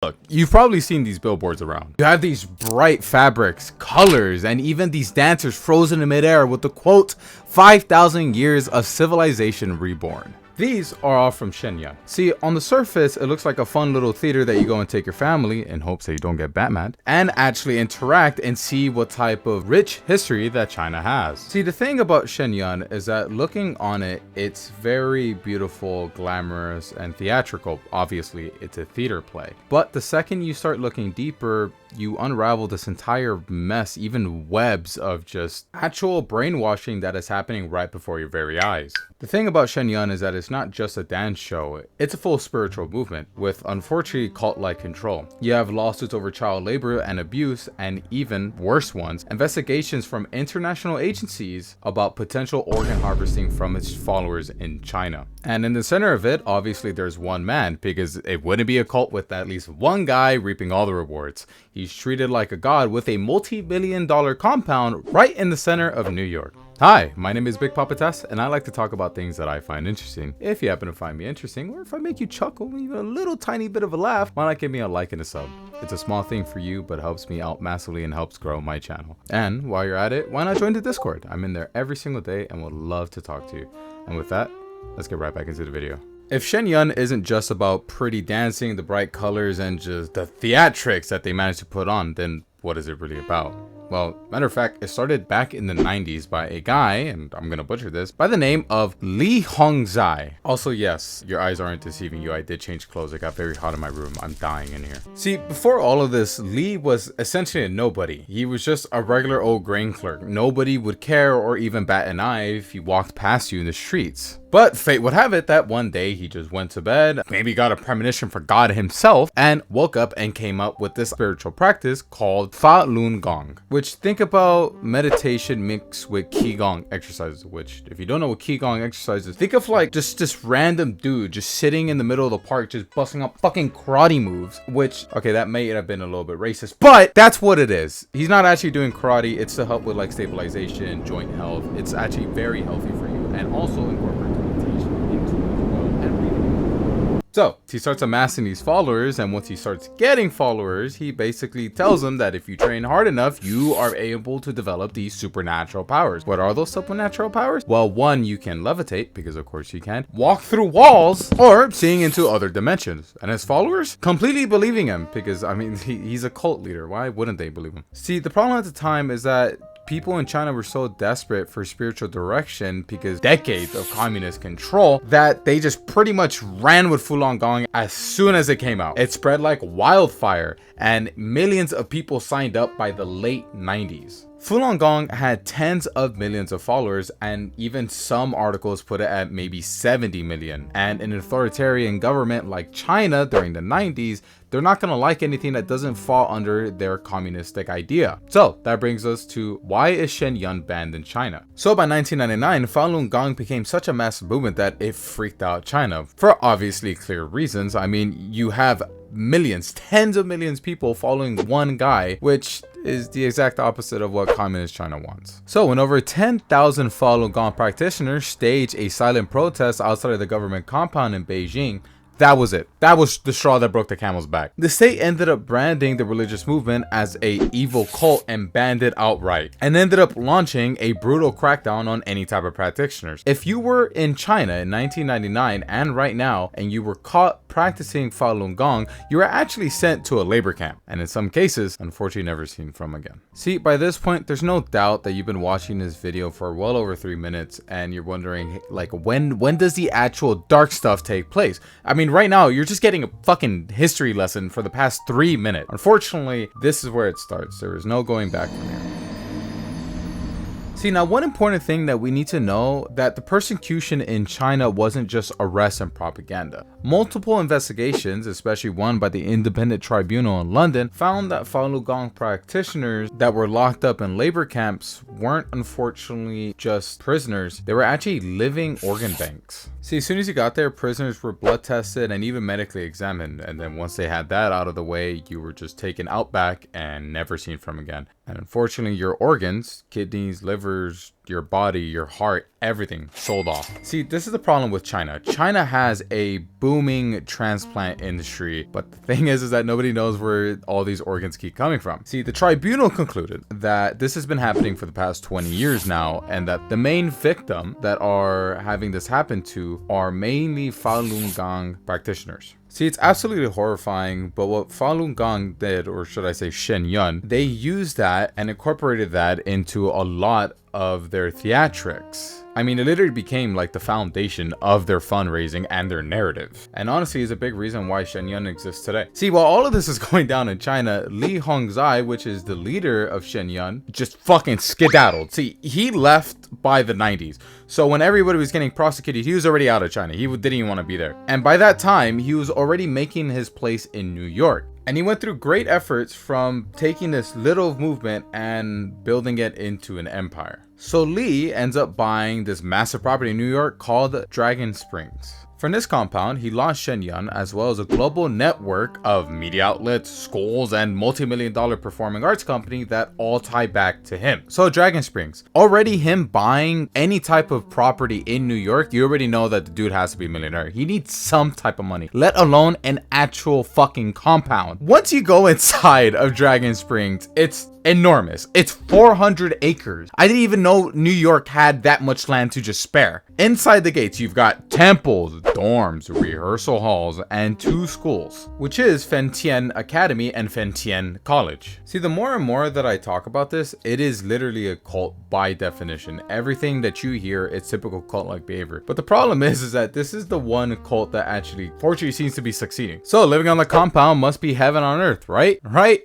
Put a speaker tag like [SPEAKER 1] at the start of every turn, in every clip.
[SPEAKER 1] Look, you've probably seen these billboards around. You have these bright fabrics, colors, and even these dancers frozen in midair with the quote, 5,000 years of civilization reborn. These are all from Shen Yun. See, on the surface, it looks like a fun little theater that you go and take your family in hopes that you don't get Batman and actually interact and see what type of rich history that China has. See, the thing about Shen Yun is that looking on it, it's very beautiful, glamorous, and theatrical. Obviously, it's a theater play. But the second you start looking deeper, you unravel this entire mess, even webs of just actual brainwashing that is happening right before your very eyes. The thing about Shen Yun is that it's not just a dance show, it's a full spiritual movement with unfortunately cult-like control. You have lawsuits over child labor and abuse, and even worse ones, investigations from international agencies about potential organ harvesting from its followers in China. And in the center of it, obviously there's one man, because it wouldn't be a cult with at least one guy reaping all the rewards. He's treated like a god with a multi-billion-dollar compound right in the center of New York. Hi, my name is Big PapaTes, and I like to talk about things that I find interesting. If you happen to find me interesting, or if I make you chuckle, even a little tiny bit of a laugh, why not give me a like and a sub? It's a small thing for you, but helps me out massively and helps grow my channel. And while you're at it, why not join the Discord? I'm in there every single day and would love to talk to you. And with that, let's get right back into the video. If Shen Yun isn't just about pretty dancing, the bright colors, and just the theatrics that they managed to put on, then what is it really about? Well, matter of fact, it started back in the 90s by a guy, and I'm gonna butcher this, by the name of Li Hongzai. Also, yes, your eyes aren't deceiving you. I did change clothes. It got very hot in my room. I'm dying in here. See, before all of this, Li was essentially a nobody. He was just a regular old grain clerk. Nobody would care or even bat an eye if he walked past you in the streets. But fate would have it that one day he just went to bed, maybe got a premonition for God himself, and woke up and came up with this spiritual practice called Falun Gong, which think about meditation mixed with Qigong exercises, which if you don't know what Qigong exercises, think of like just this random dude just sitting in the middle of the park just busting up fucking karate moves, which, okay, that may have been a little bit racist, but that's what it is. He's not actually doing karate. It's to help with like stabilization, joint health. It's actually very healthy for you, and also incorporate meditation into it as well, and breathing. So he starts amassing these followers, and once he starts getting followers, he basically tells them that if you train hard enough, you are able to develop these supernatural powers. What are those supernatural powers? Well, one, you can levitate, because of course you can, walk through walls, or seeing into other dimensions. And his followers completely believing him, because I mean, he's a cult leader. Why wouldn't they believe him? See, the problem at the time is that people in China were so desperate for spiritual direction because decades of communist control that they just pretty much ran with Falun Gong as soon as it came out. It spread like wildfire, and millions of people signed up by the late 90s. Falun Gong had tens of millions of followers, and even some articles put it at maybe 70 million. And an authoritarian government like China during the 90s, they're not gonna like anything that doesn't fall under their communistic idea. So that brings us to, why is Shen Yun banned in China? So by 1999, Falun Gong became such a massive movement that it freaked out China for obviously clear reasons. I mean, you have millions, tens of millions of people following one guy, which is the exact opposite of what communist China wants. So when over 10,000 Falun Gong practitioners staged a silent protest outside of the government compound in Beijing, that was it. That was the straw that broke the camel's back. The state ended up branding the religious movement as a evil cult and banned it outright, and ended up launching a brutal crackdown on any type of practitioners. If you were in China in 1999 and right now, and you were caught practicing Falun Gong, you were actually sent to a labor camp, and in some cases, unfortunately never seen from again. See, by this point, there's no doubt that you've been watching this video for well over 3 minutes, and you're wondering, like, when does the actual dark stuff take place? I mean, right now, you're just getting a fucking history lesson for the past 3 minutes. Unfortunately, this is where it starts. There is no going back from here. See, now one important thing that we need to know, that the persecution in China wasn't just arrests and propaganda. Multiple investigations, especially one by the Independent Tribunal in London, found that Falun Gong practitioners that were locked up in labor camps weren't unfortunately just prisoners, they were actually living organ banks. See, as soon as you got there, prisoners were blood tested and even medically examined, and then once they had that out of the way, you were just taken out back and never seen from again. And unfortunately, your organs, kidneys, livers, your body, your heart, everything sold off. See, this is the problem with China. China has a booming transplant industry, but the thing is that nobody knows where all these organs keep coming from. See, the tribunal concluded that this has been happening for the past 20 years now, and that the main victim that are having this happen to are mainly Falun Gong practitioners. See, it's absolutely horrifying, but what Falun Gong did, or should I say Shen Yun, they used that and incorporated that into a lot of their theatrics. I mean, it literally became like the foundation of their fundraising and their narrative. And honestly, is a big reason why Shen Yun exists today. See, while all of this is going down in China, Li Hongzai, which is the leader of Shen Yun, just fucking skedaddled. See, he left by the 90s. So when everybody was getting prosecuted, he was already out of China. He didn't even want to be there. And by that time, he was already making his place in New York. And he went through great efforts from taking this little movement and building it into an empire. So Lee ends up buying this massive property in New York called Dragon Springs. From this compound, he launched Shen Yun as well as a global network of media outlets, schools, and multi-million-dollar performing arts company that all tie back to him. So Dragon Springs, already him buying any type of property in New York, you already know that the dude has to be a millionaire. He needs some type of money, let alone an actual fucking compound. Once you go inside of Dragon Springs, it's enormous. It's 400 acres. I didn't even know New York had that much land to just spare. Inside the gates, you've got temples, dorms, rehearsal halls, and 2 schools, which is Fentian Academy and Fentian College. See, the more and more that I talk about this, it is literally a cult by definition. Everything that you hear, it's typical cult-like behavior. But the problem is that this is the one cult that actually, fortunately, seems to be succeeding. So living on the compound must be heaven on earth, right? Right?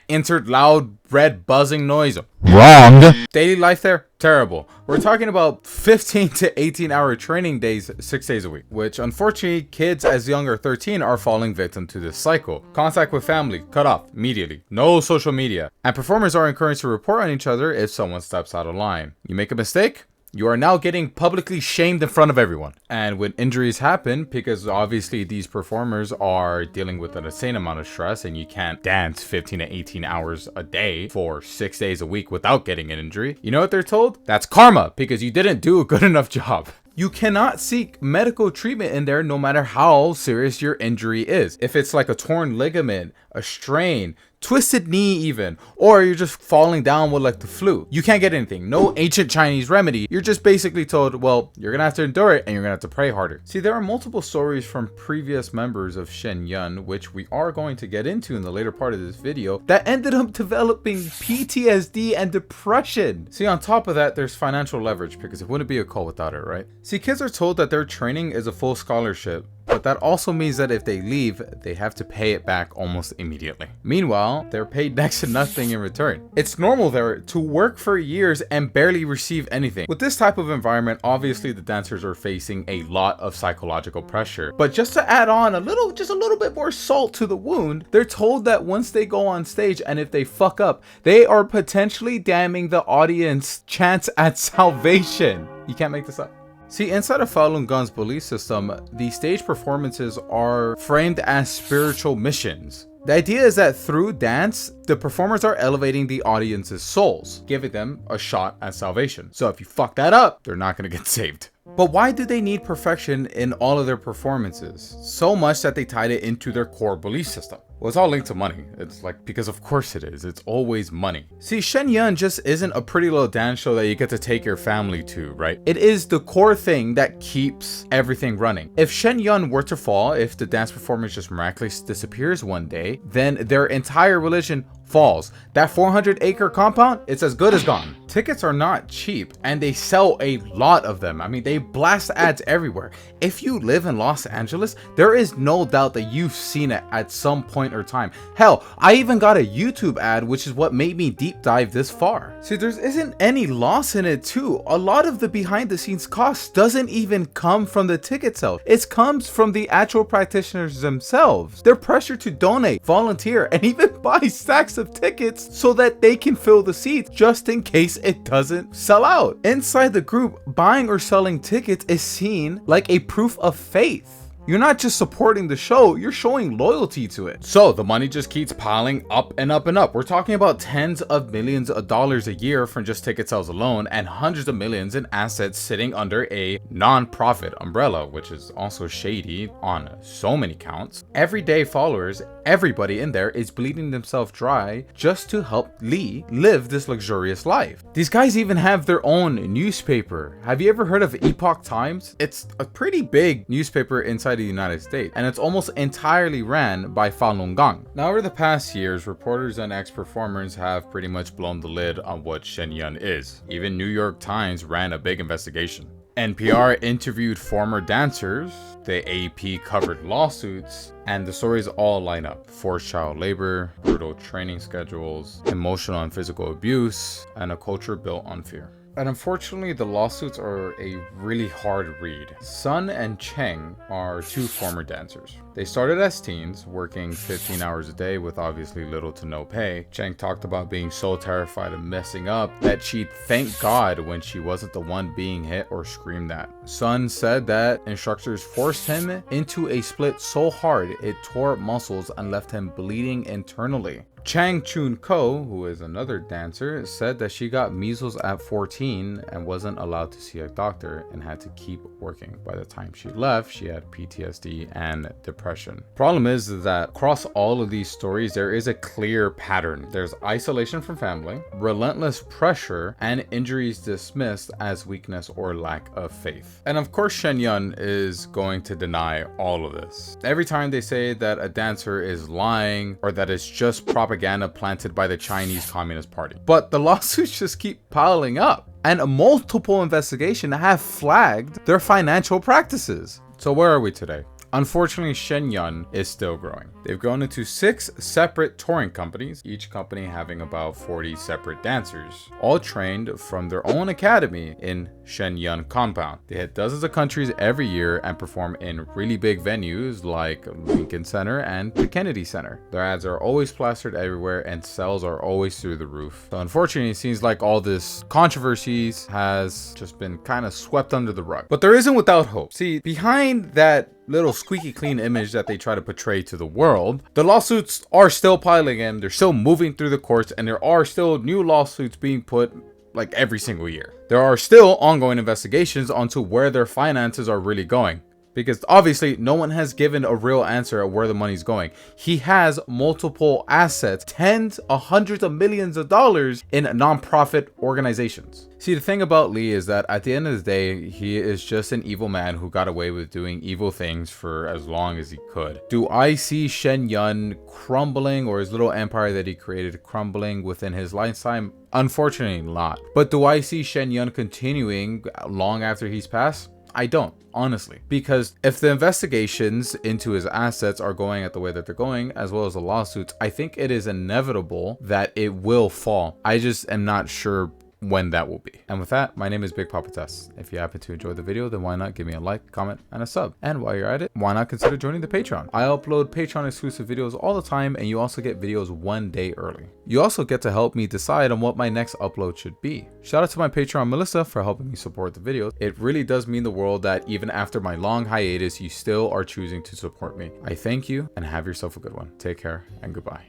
[SPEAKER 1] Insert loud red buzzing noise. Wrong. Daily life there? Terrible. We're talking about 15 to 18 hour training days, 6 days a week, which unfortunately kids as young as 13 are falling victim to this cycle. Contact with family cut off immediately. No social media. And performers are encouraged to report on each other if someone steps out of line. You make a mistake, you are now getting publicly shamed in front of everyone. And when injuries happen, because obviously these performers are dealing with an insane amount of stress and you can't dance 15 to 18 hours a day for 6 days a week without getting an injury, you know what they're told? That's karma, because you didn't do a good enough job. You cannot seek medical treatment in there no matter how serious your injury is. If it's like a torn ligament, a strain, twisted knee even, or you're just falling down with like the flu, you can't get anything. No ancient Chinese remedy. You're just basically told, well, you're gonna have to endure it and you're gonna have to pray harder. See, there are multiple stories from previous members of Shen Yun, which we are going to get into in the later part of this video, that ended up developing PTSD and depression. See, on top of that, there's financial leverage, because it wouldn't be a cult without it, right? See, kids are told that their training is a full scholarship, but that also means that if they leave, they have to pay it back almost immediately. Meanwhile, they're paid next to nothing in return. It's normal there to work for years and barely receive anything. With this type of environment, obviously the dancers are facing a lot of psychological pressure. But just to add on just a little bit more salt to the wound, they're told that once they go on stage and if they fuck up, they are potentially damning the audience's chance at salvation. You can't make this up. See, inside of Falun Gong's belief system, the stage performances are framed as spiritual missions. The idea is that through dance, the performers are elevating the audience's souls, giving them a shot at salvation. So if you fuck that up, they're not going to get saved. But why do they need perfection in all of their performances? So much that they tied it into their core belief system. Well, it's all linked to money. It's like, because of course it is. It's always money. See, Shen Yun just isn't a pretty little dance show that you get to take your family to, right? It is the core thing that keeps everything running. If Shen Yun were to fall, if the dance performance just miraculously disappears one day, then their entire religion falls. That 400-acre compound, it's as good as gone. Tickets are not cheap and they sell a lot of them. I mean, they blast ads everywhere. If you live in Los Angeles, there is no doubt that you've seen it at some point or time. Hell, I even got a YouTube ad, which is what made me deep dive this far. See, there isn't any loss in it too. A lot of the behind the scenes cost doesn't even come from the ticket sale. It comes from the actual practitioners themselves. They're pressured to donate, volunteer, and even buy stacks of tickets so that they can fill the seats just in case it doesn't sell out. Inside the group, buying or selling tickets is seen like a proof of faith. you're not just supporting the show, you're showing loyalty to it. So the money just keeps piling up and up and up. We're talking about tens of millions of dollars a year from just ticket sales alone, and hundreds of millions in assets sitting under a non-profit umbrella, which is also shady on so many counts. Everyday followers, everybody in there is bleeding themselves dry just to help Lee live this luxurious life. These guys even have their own newspaper. Have you ever heard of Epoch Times? It's a pretty big newspaper inside the United States, and it's almost entirely ran by Falun Gong. Now, over the past years, reporters and ex-performers have pretty much blown the lid on what Shen Yun is. Even New York Times ran a big investigation. NPR interviewed former dancers, the AP covered lawsuits, and the stories all line up. Forced child labor, brutal training schedules, emotional and physical abuse, and a culture built on fear. And unfortunately, the lawsuits are a really hard read. Sun and Cheng are two former dancers. They started as teens, working 15 hours a day with obviously little to no pay. Cheng talked about being so terrified of messing up that she'd thank God when she wasn't the one being hit or screamed at. Sun said that instructors forced him into a split so hard it tore up muscles and left him bleeding internally. Chang Chun Ko, who is another dancer, said that she got measles at 14 and wasn't allowed to see a doctor and had to keep working. By the time she left, she had PTSD and depression. Problem is that across all of these stories, there is a clear pattern. There's isolation from family, relentless pressure, and injuries dismissed as weakness or lack of faith. And of course, Shen Yun is going to deny all of this. Every time they say that a dancer is lying or that it's just propaganda planted by the Chinese Communist Party. But the lawsuits just keep piling up, and multiple investigations have flagged their financial practices. So where are we today? Unfortunately, Shen Yun is still growing. They've grown into 6 separate touring companies, each company having about 40 separate dancers, all trained from their own academy in Shen Yun compound. They hit dozens of countries every year and perform in really big venues like Lincoln Center and the Kennedy Center. Their ads are always plastered everywhere and sales are always through the roof. So unfortunately, it seems like all this controversies has just been kind of swept under the rug. But there isn't without hope. See, behind that little squeaky clean image that they try to portray to the world, the lawsuits are still piling in, they're still moving through the courts, and there are still new lawsuits being put like every single year. There are still ongoing investigations onto where their finances are really going, because obviously no one has given a real answer at where the money's going. He has multiple assets, tens of hundreds of millions of dollars in nonprofit organizations. See, the thing about Lee is that at the end of the day, he is just an evil man who got away with doing evil things for as long as he could. Do I see Shen Yun crumbling, or his little empire that he created crumbling within his lifetime? Unfortunately not. But do I see Shen Yun continuing long after he's passed? I don't, honestly, because if the investigations into his assets are going at the way that they're going, as well as the lawsuits, I think it is inevitable that it will fall. I just am not sure when that will be. And with that, my name is Big PapaTes. If you happen to enjoy the video, then why not give me a like, comment, and a sub? And while you're at it, why not consider joining the Patreon? I upload Patreon exclusive videos all the time, and you also get videos 1 day early. You also get to help me decide on what my next upload should be. Shout out to my Patreon Melissa for helping me support the videos. It really does mean the world that even after my long hiatus, you still are choosing to support me. I thank you, and have yourself a good one. Take care and goodbye.